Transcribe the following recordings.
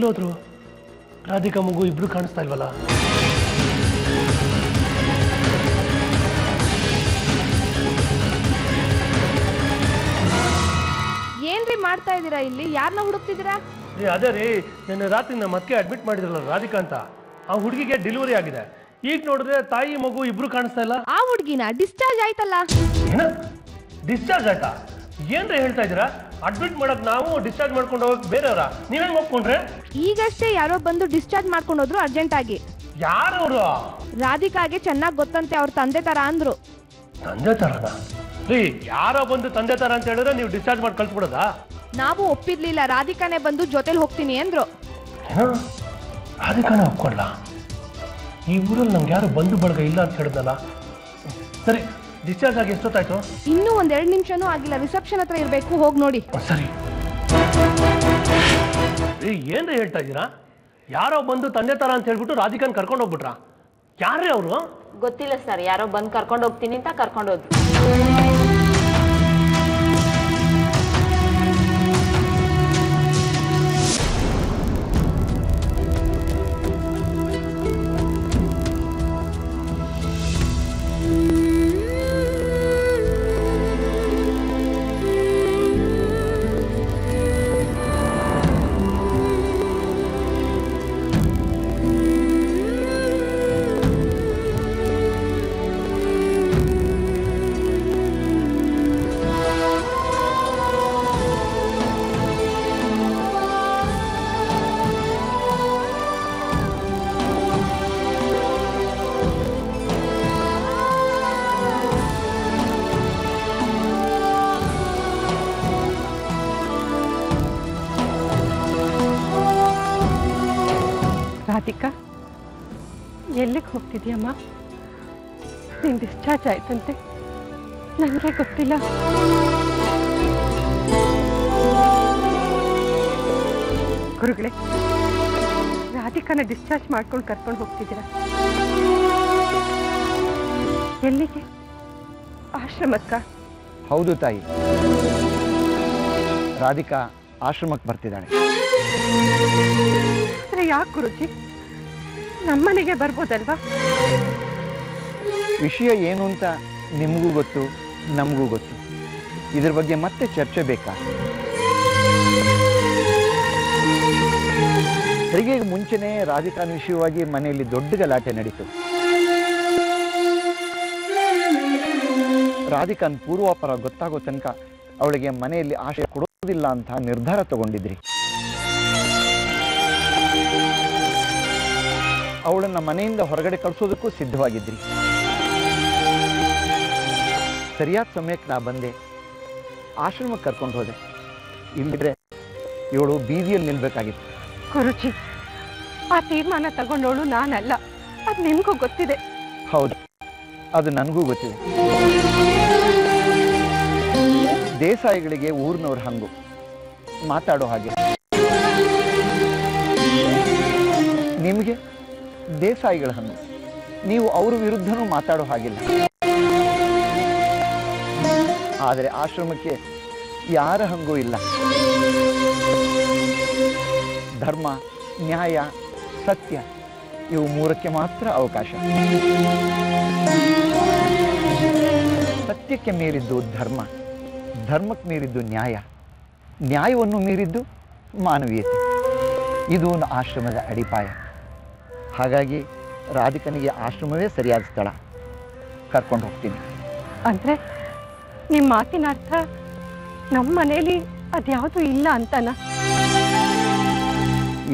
ಎಲ್ಲೋದ್ರು? ರಾಧಿಕಾ ಮಗು ಇಬ್ರು ಕಾಣಿಸ್ತಾ ಇಲ್ವಲ್ಲ? ಏನ್ರಿ ಮಾಡ್ತಾ ಇದ್ದೀರಾ ಇಲ್ಲಿ? ಯಾರನ್ನ ಹುಡುಕ್ತಿದ್ದೀರಾ? ಅದೇ ರೀ, ನಿನ್ನೆ ರಾತ್ರಿ ನಮ್ಮ ಮತ್ತೆ ಅಡ್ಮಿಟ್ ಮಾಡಿದ್ರಲ್ಲ ರಾಧಿಕಾ ಅಂತ, ಆ ಹುಡುಗಿಗೆ ಡೆಲಿವರಿ ಆಗಿದೆ. ಈಗ ನೋಡಿದ್ರೆ ತಾಯಿ ಮಗು ಇಬ್ರು ಕಾಣಿಸ್ತಾ ಇಲ್ಲ. ಆ ಹುಡುಗಿನ ಡಿಸ್ಚಾರ್ಜ್ ಆಯ್ತಲ್ಲ? ಏನ ಡಿಸ್ಚಾರ್ಜ್ ಆಯ್ತಾ? ಏನ್ರಿ ಹೇಳ್ತಾ ಇದ್ದೀರಾ? ಅಡ್ಮಿಟ್ ಮಾಡಕ್ ನಾವು ಡಿಸ್ಚಾರ್ಜ್ ಮಾಡ್ಕೊಂಡು ಹೋಗಕ್ ಬೇರೆಯವರ? ನೀವೇನ್ ಒಪ್ಕೊಂಡ್ರೆ? ಈಗಷ್ಟೇ ಯಾರೋ ಬಂದು ಡಿಸ್ಚಾರ್ಜ್ ಮಾಡ್ಕೊಂಡು ಹೋದ್ರು ಅರ್ಜೆಂಟ್ ಆಗಿ. ಯಾರವರು? ರಾಧಿಕಾಗೆ ಚೆನ್ನಾಗಿ ಗೊತ್ತಂತೆ, ಅವ್ರ ತಂದೆ ತರ ಅಂದ್ರು. ತಂದೆ ತರನ? ರೀ, ಯಾರೋ ಬಂದು ತಂದೆ ತರ ಅಂತ ಹೇಳಿದ್ರೆ ನೀವು ಡಿಸ್ಚಾರ್ಜ್ ಮಾಡಿ ಕಳ್ಸ್ಬಿಡೋದಾ? ನಾವು ಒಪ್ಪಿರ್ಲಿಲ್ಲ, ರಾಧಿಕಾನೇ ಬಂದು ಜೊತೆಲಿ ಹೋಗ್ತೀನಿ ಅಂದ್ರು. ರಾಧಿಕಾನೇ ಒಪ್ಕೊಳ್ಳ? ಈ ಊರಲ್ಲಿ ನಮ್ಗೆ ಯಾರು ಬಂದು ಬಳಗ ಇಲ್ಲ ಅಂತ ಹೇಳಿದ್ನಲ್ಲ. ಸರಿ, ಡಿಸ್ಚಾರ್ಜ್ ಆಗಿ ಎಷ್ಟೊತ್ತಾಯ್ತು? ಇನ್ನೂ 1-2 ನಿಮಿಷನೂ ಆಗಿಲ್ಲ. ರಿಸೆಪ್ಷನ್ ಹತ್ರ ಇರ್ಬೇಕು, ಹೋಗಿ ನೋಡಿ. ಸರಿ. ಏನ್ರಿ ಹೇಳ್ತಾ ಇದ್ದೀರಾ? ಯಾರೋ ಬಂದು ತಂದೆ ತರ ಅಂತ ಹೇಳ್ಬಿಟ್ಟು ರಾಧಿಕಾನ್ ಕರ್ಕೊಂಡು ಹೋಗ್ಬಿಟ್ರಾ? ಯಾರೇ ಅವರು? ಗೊತ್ತಿಲ್ಲ ಸರ್, ಯಾರೋ ಬಂದು ಕರ್ಕೊಂಡು ಹೋಗ್ತೀನಿ ಅಂತ ಕರ್ಕೊಂಡು ಹೋದ್ರು. ರಾಧಿಕಾ, ಎಲ್ಲಿಗೆ ಹೋಗ್ತಿದ್ಯಮ್ಮ? ನೀನು ಡಿಸ್ಚಾರ್ಜ್ ಆಯ್ತಂತೆ, ನನಗೆ ಗೊತ್ತಿಲ್ಲ. ಗುರುಗಳೇ, ರಾಧಿಕಾನ ಡಿಸ್ಚಾರ್ಜ್ ಮಾಡ್ಕೊಂಡು ಕರ್ಕೊಂಡು ಹೋಗ್ತಿದ್ದೀರಾ? ಎಲ್ಲಿಗೆ? ಆಶ್ರಮಕ್ಕ? ಹೌದು ತಾಯಿ, ರಾಧಿಕಾ ಆಶ್ರಮಕ್ಕೆ ಬರ್ತಿದ್ದಾಳೆ. ಯಾಕೆ ಗುರುಜಿ? ನಮ್ಮನೆಗೆ ಬರ್ಬೋದಲ್ವಾ? ವಿಷಯ ಏನು ಅಂತ ನಿಮಗೂ ಗೊತ್ತು, ನಮಗೂ ಗೊತ್ತು. ಇದ್ರ ಬಗ್ಗೆ ಮತ್ತೆ ಚರ್ಚೆ ಬೇಕಾ? ಹೆರಿಗೆಗೆ ಮುಂಚೆನೇ ರಾಧಿಕಾನ ವಿಷಯವಾಗಿ ಮನೆಯಲ್ಲಿ ದೊಡ್ಡ ಗಲಾಟೆ ನಡೀತು. ರಾಧಿಕಾನ್ ಪೂರ್ವಾಪರ ಗೊತ್ತಾಗೋ ತನಕ ಅವಳಿಗೆ ಮನೆಯಲ್ಲಿ ಆಶ್ರಯ ಕೊಡೋದಿಲ್ಲ ಅಂತ ನಿರ್ಧಾರ ತಗೊಂಡಿದ್ರಿ. ಅವಳನ್ನು ಮನೆಯಿಂದ ಹೊರಗಡೆ ಕಳಿಸೋದಕ್ಕೂ ಸಿದ್ಧವಾಗಿದ್ರಿ. ಸರಿಯಾದ ಸಮಯಕ್ಕೆ ನಾ ಬಂದೆ, ಆಶ್ರಮಕ್ಕೆ ಕರ್ಕೊಂಡು ಹೋದೆ. ಇಲ್ಲಿದ್ರೆ ಇವಳು ಬೀದಿಯಲ್ಲಿ ನಿಲ್ಬೇಕಾಗಿತ್ತು. ಗುರುಜಿ, ಆ ತೀರ್ಮಾನ ತಗೊಂಡವಳು ನಾನಲ್ಲ, ಅದು ನಿಮಗೂ ಗೊತ್ತಿದೆ. ಹೌದು, ಅದು ನನಗೂ ಗೊತ್ತಿದೆ. ದೇಸಾಯಿಗಳಿಗೆ ಊರಿನವ್ರ ಹಂಗು ಮಾತಾಡೋ ಹಾಗೆ. ನಿಮಗೆ ದೇಸಾಯಿಗಳ ಹಂಗು, ನೀವು ಅವ್ರ ವಿರುದ್ಧನೂ ಮಾತಾಡೋ ಹಾಗಿಲ್ಲ. ಆದರೆ ಆಶ್ರಮಕ್ಕೆ ಯಾರ ಹಂಗೂ ಇಲ್ಲ. ಧರ್ಮ, ನ್ಯಾಯ, ಸತ್ಯ ಇವು 3ಕ್ಕೆ ಮಾತ್ರ ಅವಕಾಶ. ಸತ್ಯಕ್ಕೆ ಮೀರಿದ್ದು ಧರ್ಮ, ಧರ್ಮಕ್ಕೆ ಮೀರಿದ್ದು ನ್ಯಾಯ, ನ್ಯಾಯವನ್ನು ಮೀರಿದ್ದು ಮಾನವೀಯತೆ. ಇದು ಆಶ್ರಮದ ಅಡಿಪಾಯ. ಹಾಗಾಗಿ ರಾಧಿಕನಿಗೆ ಆಶ್ರಮವೇ ಸರಿಯಾದ ಸ್ಥಳ. ಕರ್ಕೊಂಡು ಹೋಗ್ತೀನಿ. ಅಂದರೆ ನಿಮ್ಮ ಮಾತಿನ ಅರ್ಥ ನಮ್ಮ ಮನೇಲಿ ಅದ್ಯಾವುದೂ ಇಲ್ಲ ಅಂತನಾ?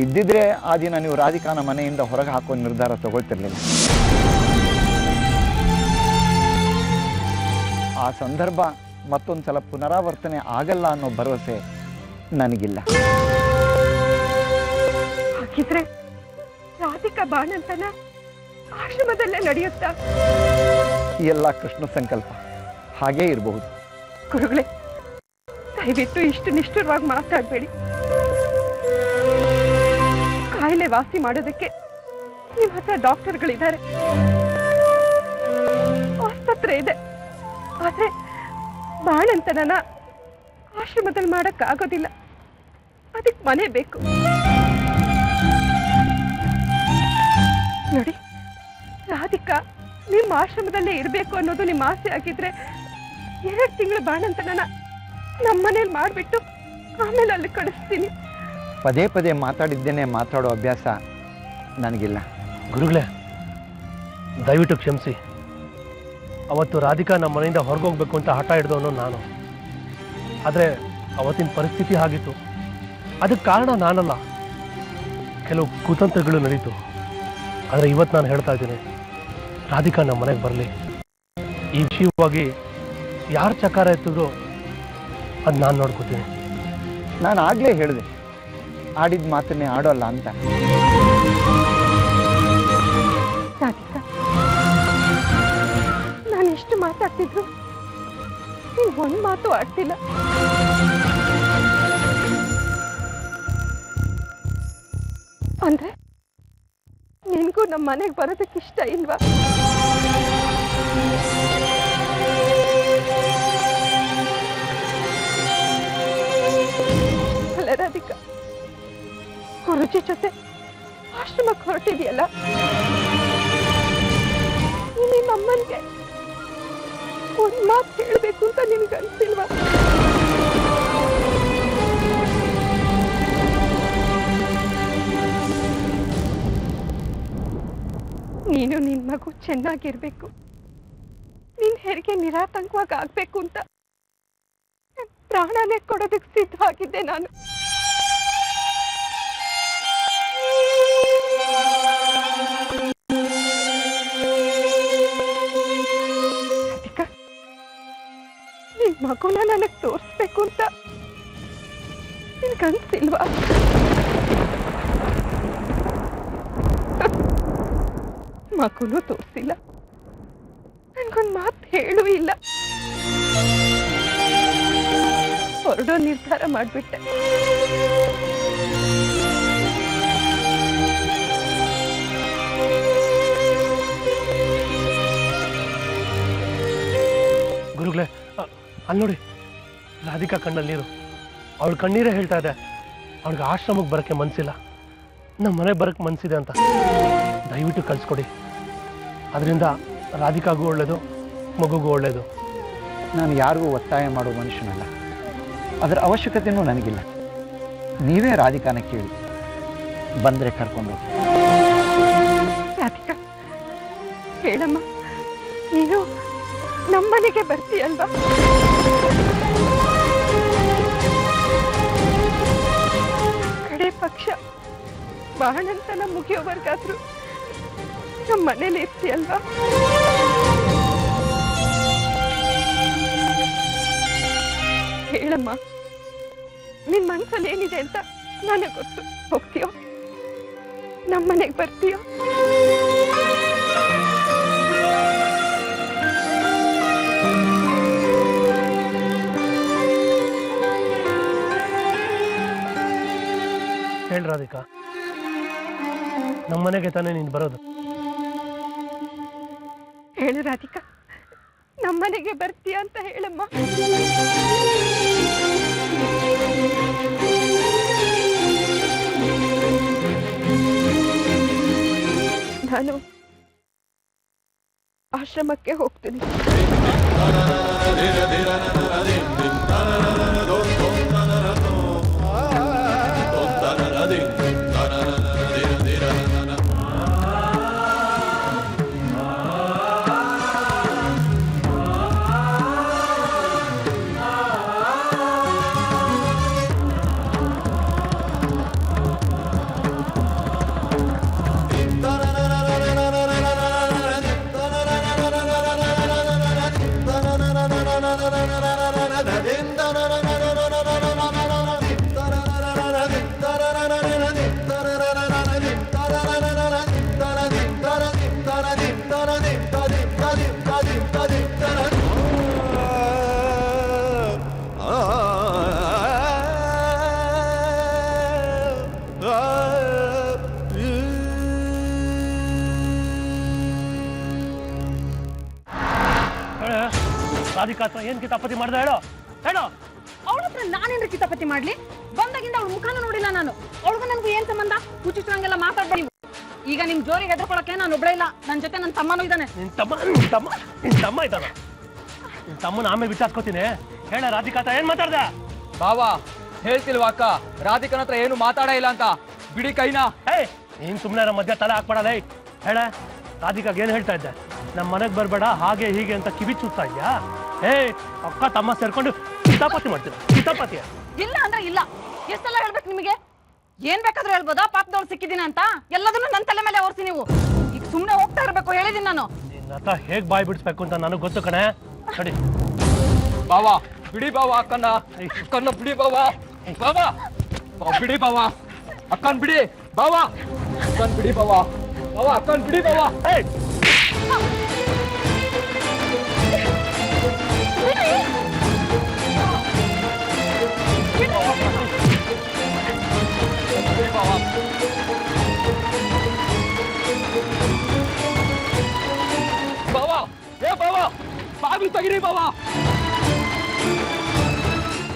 ಇದ್ದಿದ್ರೆ ಆ ದಿನ ನೀವು ರಾಧಿಕಾನ ಮನೆಯಿಂದ ಹೊರಗೆ ಹಾಕೋ ನಿರ್ಧಾರ ತಗೊಳ್ತಿರ್ಲಿಲ್ಲ. ಆ ಸಂದರ್ಭ ಮತ್ತೊಂದು ಸಲ ಪುನರಾವರ್ತನೆ ಆಗಲ್ಲ ಅನ್ನೋ ಭರವಸೆ ನನಗಿಲ್ಲ. ಹಾಗಿದ್ರೆ ರಾಧಿಕಾ ಬಾಣಂತನ ಆಶ್ರಮದಲ್ಲೇ ನಡೆಯುತ್ತಾ? ಎಲ್ಲ ಕೃಷ್ಣ ಸಂಕಲ್ಪ, ಹಾಗೇ ಇರಬಹುದು. ಗುರುಗಳೇ, ದಯವಿಟ್ಟು ಇಷ್ಟು ನಿಷ್ಠುರವಾಗಿ ಮಾತಾಡಬೇಡಿ. ಕಾಯಿಲೆ ವಾಸಿ ಮಾಡೋದಕ್ಕೆ ನಿಮ್ಮ ಹತ್ರ ಡಾಕ್ಟರ್ಗಳಿದ್ದಾರೆ, ಆಸ್ಪತ್ರೆ ಇದೆ. ಆದ್ರೆ ಬಾಣಂತನನ ಆಶ್ರಮದಲ್ಲಿ ಮಾಡಕ್ಕಾಗೋದಿಲ್ಲ. ಅದಕ್ಕೆ ಮನೆ ಬೇಕು. ನೋಡಿ, ರಾಧಿಕಾ ನಿಮ್ಮ ಆಶ್ರಮದಲ್ಲೇ ಇರಬೇಕು ಅನ್ನೋದು ನಿಮ್ಮ ಆಸೆ ಆಗಿದ್ರೆ 2 ತಿಂಗಳು ಬಾಣಂತನ ನಮ್ಮನೇಲಿ ಮಾಡಿಬಿಟ್ಟು ಆಮೇಲೆ ಅಲ್ಲಿ ಕಳಿಸ್ತೀನಿ. ಪದೇ ಪದೇ ಮಾತಾಡಿದ್ದೇನೆ ಮಾತಾಡೋ ಅಭ್ಯಾಸ ನನಗಿಲ್ಲ. ಗುರುಗಳೇ, ದಯವಿಟ್ಟು ಕ್ಷಮಿಸಿ. ಅವತ್ತು ರಾಧಿಕಾ ನಮ್ಮ ಮನೆಯಿಂದ ಹೊರಗೋಗ್ಬೇಕು ಅಂತ ಹಠ ಹಿಡಿದವನು ನಾನು. ಆದರೆ ಅವತ್ತಿನ ಪರಿಸ್ಥಿತಿ ಆಗಿತ್ತು. ಅದಕ್ಕೆ ಕಾರಣ ನಾನಲ್ಲ, ಕೆಲವು ಕುತಂತ್ರಗಳು ನಡೀತು. ಆದರೆ ಇವತ್ತು ನಾನು ಹೇಳ್ತಾ ಇದ್ದೀನಿ, ರಾಧಿಕಾ ನಮ್ಮ ಮನೆಗೆ ಬರಲಿ. ಈ ವಿಷಯವಾಗಿ ಯಾರು ಚಕಾರ ಎತ್ತಿದ್ರು ಅದು ನಾನು ನೋಡ್ಕೋತೀನಿ. ನಾನು ಆಗಲೇ ಹೇಳಿದೆ, ಆಡಿದ ಮಾತನ್ನೇ ಆಡೋಲ್ಲ ಅಂತ. ರಾಧಿಕಾ, ನಾನು ಎಷ್ಟು ಮಾತಾಡ್ತಿದ್ರು ನೀನು ಒಂದು ಮಾತು ಆಡ್ತಿಲ್ಲ. ಅಂದ್ರೆ ನಿನ್ಗೂ ನಮ್ಮ ಮನೆಗೆ ಬರೋದಕ್ಕೆ ಇಷ್ಟ ಇಲ್ವಾ? ಅಲ್ಲ ರಾಧಿಕಾ, ಗುರುಜಿ ಜೊತೆ ಆಶ್ರಮಕ್ಕೆ ಹೊರಟಿದೆಯಲ್ಲ, ನಿಮ್ಮ ಅಮ್ಮನಿಗೆ ಒಂದು ಮಾತು ಹೇಳಬೇಕು ಅಂತ ನಿನ್ಗೆ ಅನ್ಸಿಲ್ವಾ? ನೀನು ನಿನ್ ಮಗು ಚೆನ್ನಾಗಿರ್ಬೇಕು, ನಿನ್ ಹೆರಿಗೆ ನಿರಾತಂಕವಾಗಿ ಆಗ್ಬೇಕು ಅಂತ ಪ್ರಾಣನೇ ಕೊಡೋದಕ್ಕೆ ಸಿದ್ಧವಾಗಿದ್ದೆ ನಾನು. ನಿನ್ ಮಗುನ ನನಗೆ ತೋರಿಸ್ಬೇಕು ಅಂತ ನಿನ್ಗನ್ಸಿಲ್ವಾ? ಮಗುನು ತೋರಿಸಿಲ್ಲ, ನನ್ಗೊಂದು ಮಾತು ಹೇಳೂ ಇಲ್ಲ. ಹೊರಡೋ ನಿರ್ಧಾರ ಮಾಡ್ಬಿಟ್ಟೆ. ಗುರುಗಳೇ, ಅಲ್ಲಿ ನೋಡಿ, ರಾಧಿಕಾ ಕಣ್ಣಲ್ಲಿ ನೀರು. ಅವಳ ಕಣ್ಣೀರೇ ಹೇಳ್ತಾ ಇದೆ ಅವಳಿಗೆ ಆಶ್ರಮಕ್ಕೆ ಬರೋಕ್ಕೆ ಮನಸ್ಸಿಲ್ಲ, ನಮ್ಮ ಮನೆಗೆ ಬರೋಕ್ಕೆ ಮನಸ್ಸಿದೆ ಅಂತ. ದಯವಿಟ್ಟು ಕಳಿಸ್ಕೊಡಿ. ಅದರಿಂದ ರಾಧಿಕಾಗೂ ಒಳ್ಳೆಯದು, ಮಗುಗೂ ಒಳ್ಳೆಯದು. ನಾನು ಯಾರಿಗೂ ಒತ್ತಾಯ ಮಾಡೋ ಮನುಷ್ಯನಲ್ಲ, ಅದರ ಅವಶ್ಯಕತೆಯೂ ನನಗಿಲ್ಲ. ನೀವೇ ರಾಧಿಕಾನ ಕೇಳಿ, ಬಂದರೆ ಕರ್ಕೊಂಡು. ರಾಧಿಕಾ, ಹೇಳಮ್ಮ, ನೀನು ನಮ್ಮನೆಗೆ ಬರ್ತೀಯಲ್ವಾ? ಕಡೆ ಪಕ್ಷ ಬಾಣಂತನ ಮುಗಿಯೋವರೆಗಾದ್ರೂ ನಮ್ಮ ಮನೇಲಿ ಇರ್ತೀಯಲ್ವಾ? ಹೇಳಮ್ಮ, ನಿನ್ ಮನ್ಸಲ್ಲಿ ಏನಿದೆ ಅಂತ ನನಗೆ ಗೊತ್ತು. ಹೋಗ್ತೀಯೋ? ನಮ್ಮನೆಗೆ ಬರ್ತೀಯೋ? ಹೇಳಿ ರಾಧಿಕಾ, ನಮ್ಮನೆಗೆ ತಾನೇ ನೀನು ಬರೋದು? ಹೇಳು ರಾಧಿಕಾ, ನಮ್ಮನೆಗೆ ಬರ್ತೀಯ ಅಂತ ಹೇಳಮ್ಮ. ನಾನು ಆಶ್ರಮಕ್ಕೆ ಹೋಗ್ತೀನಿ. ರಾಧಿಕಾ ಹತ್ರ ಏನ್ ಕಿತಾಪತಿ ಮಾಡ್ದೆ ಹೇಳೋ ಹೇಳೋ. ಅವಳ ಹತ್ರ ನಾನೇನ್ರಿ ಕಿತಾಪತಿ ಮಾಡ್ಲಿ? ಬಂದಾಗಿಂದ ಅವಳ ಮುಖಾನ ನೋಡಿಲ್ಲ ನಾನು. ಅವಳಿಗೂ ನನಗೂ ಏನ್ ಸಂಬಂಧ? ಹುಚ್ಚಿಸ್ರಂಗೆಲ್ಲ ಮಾತಾಡ್ಬೇಡಿ. ಈಗ ನಿಮ್ ಜೋರಿಗೆ ಹೆದರ್ಕೊಳಕ್ಕೆ ನಾನು ಒಬ್ಳೆ ಇಲ್ಲ, ನನ್ ಜೊತೆ ನನ್ನ ತಮ್ಮನೂ ಇದ್ದಾನೆ. ನಿನ್ ತಮ್ಮ ಇದ್ದಾನ? ನಿನ್ ತಮ್ಮನ ಆಮೇಲೆ ವಿಚಾರಿಸ್ಕೋತೀನಿ. ಹೇಳ ರಾಧಿಕಾ ಹತ್ರ ಏನ್ ಮಾತಾಡ್ದ? ಬಾವಾ ಹೇಳ್ತಿಲ್ವಾ ಅಕ್ಕ, ರಾಧಿಕನ ಹತ್ರ ಏನು ಮಾತಾಡ ಇಲ್ಲ ಅಂತ. ಬಿಡಿ ಕೈನಾ. ನೀನ್ ಸುಮ್ಮನೆ ನಮ್ಮ ಮಧ್ಯ ತಲೆ ಹಾಕ್ಬೇಡಲ್ಲ. ಹೇಳ ರಾಧಿಕಾಗ ಏನ್ ಹೇಳ್ತಾ ಇದ್ದೆ? ನಮ್ಮ ಮನೆಗ್ ಬರ್ಬೇಡ ಹಾಗೆ ಹೀಗೆ ಅಂತ ಕಿವಿ ಚುತ್ತಾ ಇದ್ಯಾ? ಅಕ್ಕ ತಮ್ಮ ಸೇರ್ಕೊಂಡು ಕಿತಾಪತಿ ಮಾಡ್ತೀರ? ಕಿತಾಪತಿ ಇಲ್ಲ ಅಂದ್ರೆ ಇಲ್ಲ. ಎಷ್ಟೆಲ್ಲ ಹೇಳ್ಬೇಕು ನಿಮಗೆ? ಏನ್ ಬೇಕಾದ್ರೂ ಹೇಳ್ಬೋದಾ? ಪಾಪದವ್ರು ಸಿಕ್ಕಿದೀನಿ ಅಂತ ಎಲ್ಲದನ್ನು ನನ್ನ ತಲೆ ಮೇಲೆ ಓರ್ಸಿ ನೀವು. ಈಗ ಸುಮ್ನೆ ಹೋಗ್ತಾ ಇರ್ಬೇಕು ಹೇಳಿದೀನಿ ನಾನು. ನಿನ್ನ ಹತ್ರ ಹೇಗ್ ಬಾಯ್ ಬಿಡಿಸ್ಬೇಕು ಅಂತ ನನಗ್ ಗೊತ್ತು ಕಣೆ. ಸರಿ ಬಾವಾ ಬಿಡಿ ಬಾವಾ, ಅಕ್ಕನ್ನ ಬಿಡಿ ಬಾವಾ. ಬಾವಾ ಬಿಡಿ ಬಾವಾ, ಅಕ್ಕನ್ ಬಿಡಿ ಬಾವಾ. ಅಕ್ಕನ್ ಬಿಡಿ ಬಾವಾ. ಬಾವಾ ಅಕ್ಕನ್ ಬಿಡಿ ಬಾವಾ. ಬಾವಾ ಏ ಬಾವಾ, ಬಾಗಿಲು ತೆಗಿರಿ ಬಾವಾ.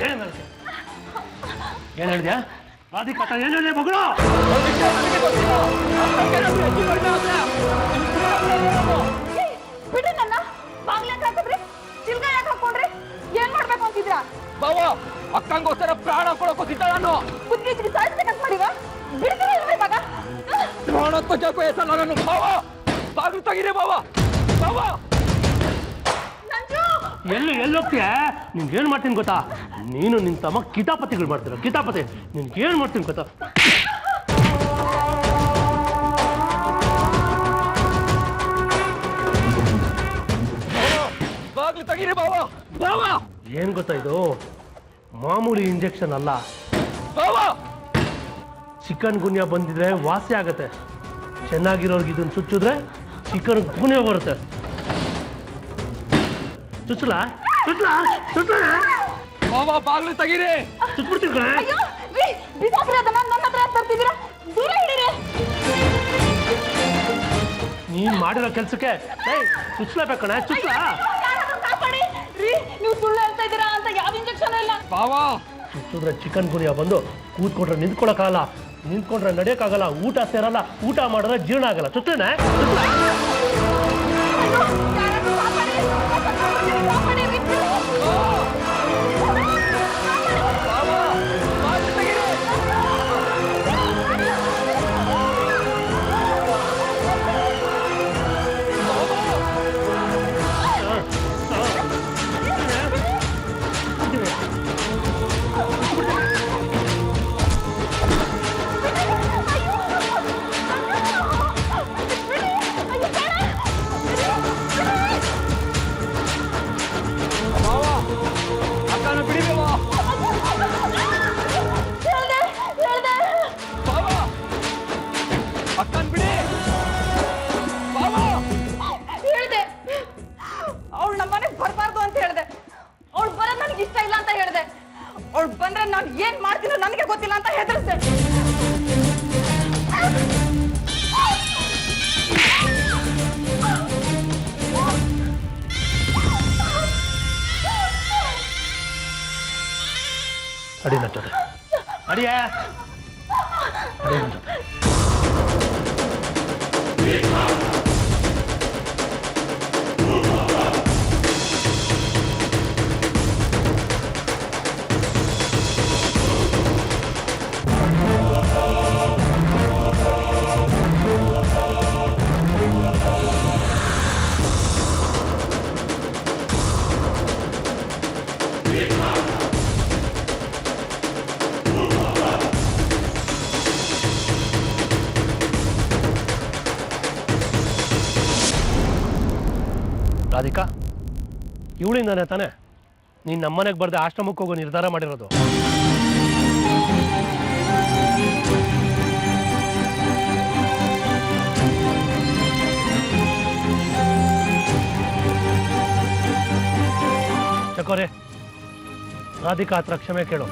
ಏನ್ ಹೇಳ್ದ್ಯಾ? ರಾಧಿಕಾ ಹತ್ರ ಏನ್ ಹೇಳಿದೆ ಮಗಳು? ಬಿಡಿ ನನ್ನ. ಬಾಗ್ಲ ಯಾಕೆ ಹಾಕಿದ್ರಿ? ಚಿಲ್ಗ ಯಾಕೆ ಹಾಕೊಂಡ್ರಿ? ಏನ್ ಮಾಡ್ಬೇಕು ಅಂತಿದ್ರಾ? ಬಾವಾ ಅಕ್ಕಂಗೋಸ್ಕರ ಪ್ರಾಣ ಕೊಡೋಕೋತಿದ್ದ ನಾನು. ಕುತ್ತಿಗೆ ಸಾಯಿಸ್ಬೇಕಂತ ಮಾಡಿವ? ಬಿಡ್ತೀರಾ ಇಲ್ವ ಇವಾಗ? ಪ್ರಾಣ ತಗೋಕೋ ಹೆಸರು ನಾನು. ಬಾವಾ ಬಾಗಿಲು ತೆಗಿರಿ ಬಾವಾ. ಬಾವಾ ಎಲ್ಲಿ ಹೋಗ್ತೀಯ? ನಿನ್ಗೆ ಏನ್ ಮಾಡ್ತೀನಿ ಗೊತ್ತಾ? ನೀನು ನಿನ್ ತಮ್ಮ ಕಿತಾಪತಿಗಳು ಮಾಡ್ತೀರ. ಕಿತಾಪತಿ ನಿನ್ಗೆ ಏನ್ ಮಾಡ್ತೀನಿ ಗೊತ್ತಾ? ಬಾಗಿಲು ತೆಗಿರಿ ಬಾವಾ. ಬಾವಾ ಏನ್ ಗೊತ್ತಾ ಇದು? ಮಾಮೂಲಿ ಇಂಜೆಕ್ಷನ್ ಅಲ್ಲ. ಬಾವಾ ಚಿಕನ್ ಗುನ್ಯಾ ಬಂದಿದ್ರೆ ವಾಸಿ ಆಗತ್ತೆ. ಚೆನ್ನಾಗಿರೋರ್ಗೆ ಇದನ್ನ ಚುಚ್ಚಿದ್ರೆ ಚಿಕನ್ ಗುನ್ಯಾ ಬರುತ್ತೆ. ಚುಚ್ಚಲ ಬಾವಾ ಬಾಗಿಲು ತೆಗಿರಿ. ಚುಚ್ಬಿಡ್ತೀನಿ ಕಣೆ. ಬಿಸಾಕ್ರಿ ಅದನ್ನ. ನನ್ನ ಹತ್ರ ಯಾಕೆ ತರ್ತಿದ್ದೀರಾ? ದೂರ ಹಿಡೀರಿ. ನೀನ್ ಮಾಡಿರೋ ಕೆಲ್ಸಕ್ಕೆ ಚುಚ್ಚಲೇಬೇಕು ಕಣೆ. ಚುಚ್ಚಲ ಕಾಪಾಡಿ ರೀ. ನೀವು ಸುಳ್ಳು ಹೇಳ್ತಾ ಇದ್ದೀರಾ ಅಂತ ಯಾವ ಇಂಜೆಕ್ಷನ್ ಇಲ್ಲ. ಬಾವಾ ಚುಚ್ಚಿದ್ರೆ ಚಿಕನ್ ಗುನಿಯಾ ಬಂದು ಕೂತ್ಕೊಂಡ್ರೆ ನಿಂತ್ಕೊಳಕ್ಕಾಗಲ್ಲ, ನಿಂತ್ಕೊಂಡ್ರೆ ನಡೆಯಕ್ಕಾಗಲ್ಲ, ಊಟ ಸೇರಲ್ಲ, ಊಟ ಮಾಡಿದ್ರೆ ಜೀರ್ಣ ಆಗಲ್ಲ. ಚುಚ್ಚಲೇನೆ? ಅಕ್ಕನ ಬಿಡಿ ಬಾವಾ. ಬಾವಾ ಅಕ್ಕನ್ ಬಿಡಿ ಬಾವಾ. ಹೇಳ್ದೆ ಅವಳು ನಮ್ಮನೆಗೆ ಬರಬಾರ್ದು ಅಂತ ಹೇಳ್ದೆ. ಅವಳು ಬರೋದು ನನಗೆ ಇಷ್ಟ ಇಲ್ಲ ಅಂತ ಹೇಳ್ದೆ. ಅವಳು ಬಂದ್ರೆ ನಾನು ಏನ್ ಮಾಡ್ತೀನೋ ನನಗೆ ಗೊತ್ತಿಲ್ಲ ಅಂತ ಹೆದರ್ಸ್ದೆ. ಅಡಿ ನನ್ನ ಜೊತೆ ಅಡಿಯ ಅಡಿ ನನ್ನ ಜೊತೆ. ರಾಧಿಕಾ, ಇವಳಿಂದಾನೆ ತಾನೆ ನೀನು ನಮ್ಮನೆಗೆ ಬರ್ದೆ ಆಶ್ರಮಕ್ಕೆ ಹೋಗೋ ನಿರ್ಧಾರ ಮಾಡಿರೋದು? ಚಕೋರೆ, ರಾಧಿಕಾ ಹತ್ರ ಕ್ಷಮೆ ಕೇಳು.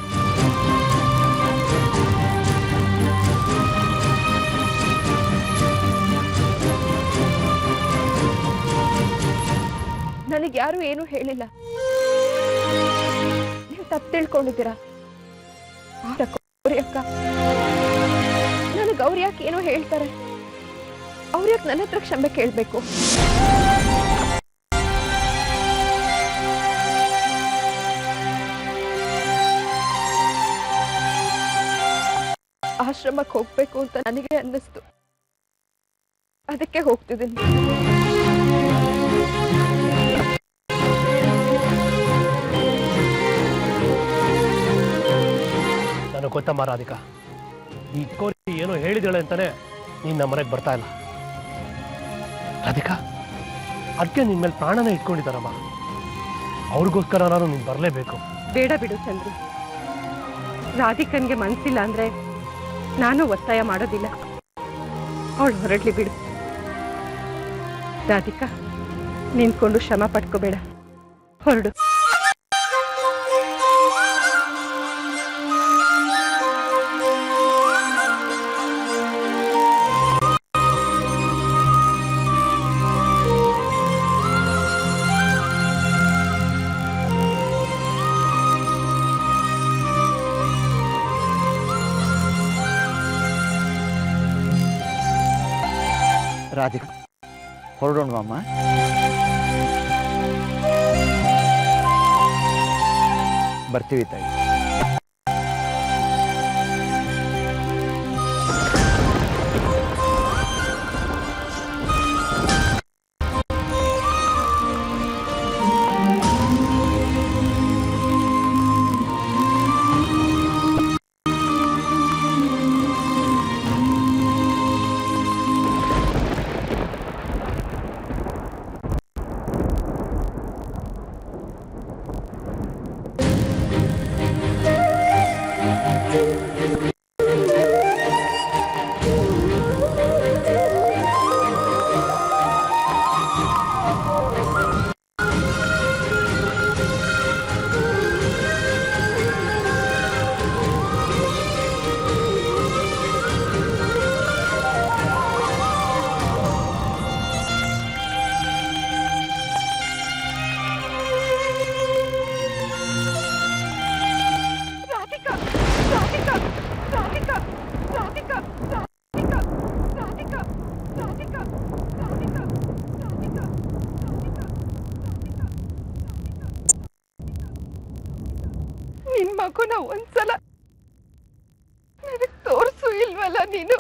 ನನಗೆ ಯಾರು ಏನು ಹೇಳಿಲ್ಲ. ನೀವು ತಪ್ಪು ತಿಳ್ಕೊಂಡಿದ್ದೀರಾ. ಗೌರಿ ಅಕ್ಕ, ನನಗೆ ಗೌರಿ ಯಾಕೆ ಏನೋ ಹೇಳ್ತಾರೆ. ಅವ್ರ್ಯಾಕೆ ನನ್ನ ಹತ್ರ ಕ್ಷಮೆ ಕೇಳಬೇಕು? ಆಶ್ರಮಕ್ಕೆ ಹೋಗ್ಬೇಕು ಅಂತ ನನಗೆ ಅನ್ನಿಸ್ತು, ಅದಕ್ಕೆ ಹೋಗ್ತಿದ್ದೀನಿ. ನನಗೆ ಗೊತ್ತಮ್ಮ ರಾಧಿಕಾ, ಈ ಕೋರಿ ಏನೋ ಹೇಳಿದಾಳೆ ಅಂತಾನೆ ನೀನ್ ನಮ್ಮ ಮನೆಗೆ ಬರ್ತಾ ಇಲ್ಲ. ರಾಧಿಕಾ, ಅದಕ್ಕೆ ನಿನ್ ಮೇಲೆ ಪ್ರಾಣನೇ ಇಟ್ಕೊಂಡಿದ್ದಾರಮ್ಮ. ಅವ್ರಿಗೋಸ್ಕರ ನಾನು ನೀನ್ ಬರಲೇಬೇಕು. ಬೇಡ ಬಿಡು ಚಂದ್ರು, ರಾಧಿಕನ್ಗೆ ಮನ್ಸಿಲ್ಲ ಅಂದ್ರೆ ನಾನು ಒತ್ತಾಯ ಮಾಡೋದಿಲ್ಲ. ಅವಳು ಹೊರಡ್ಲಿ ಬಿಡು. ರಾಧಿಕಾ, ನಿಂತ್ಕೊಂಡು ಶ್ರಮ ಪಟ್ಕೋಬೇಡ, ಹೊರಡು. ರಾಧಿಕಾ, ಹೊರಡೋಣವಮ್ಮ. ಬರ್ತೀವಿ ತಾಯಿ. ನಿನ್ ಮಗುನ ಒಂದ್ಸಲ ನನಗ್ ತೋರ್ಸು ಇಲ್ವಲ್ಲ ನೀನು?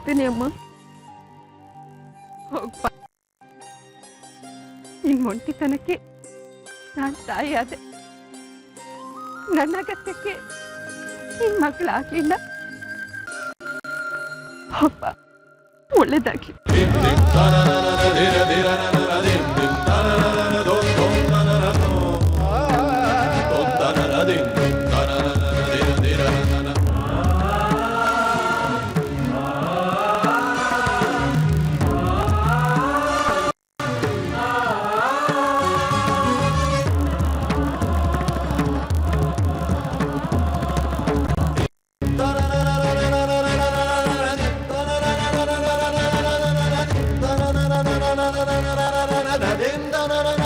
ಹೋಗ್ತೀನಿ ಅಮ್ಮ. ಹೋಗ್ಬ. ನಿನ್ ಒಂಟಿತನಕ್ಕೆ ನಾನ್ ತಾಯಿ ಆದೆ. ನನ್ನ ಅಗತ್ಯಕ್ಕೆ ನಿನ್ ಮಕ್ಕಳಾಗ್ಲಿಲ್ಲ. ಹೋಗ್ಬ, ಒಳ್ಳೇದಾಗ್ಲಿ. da da da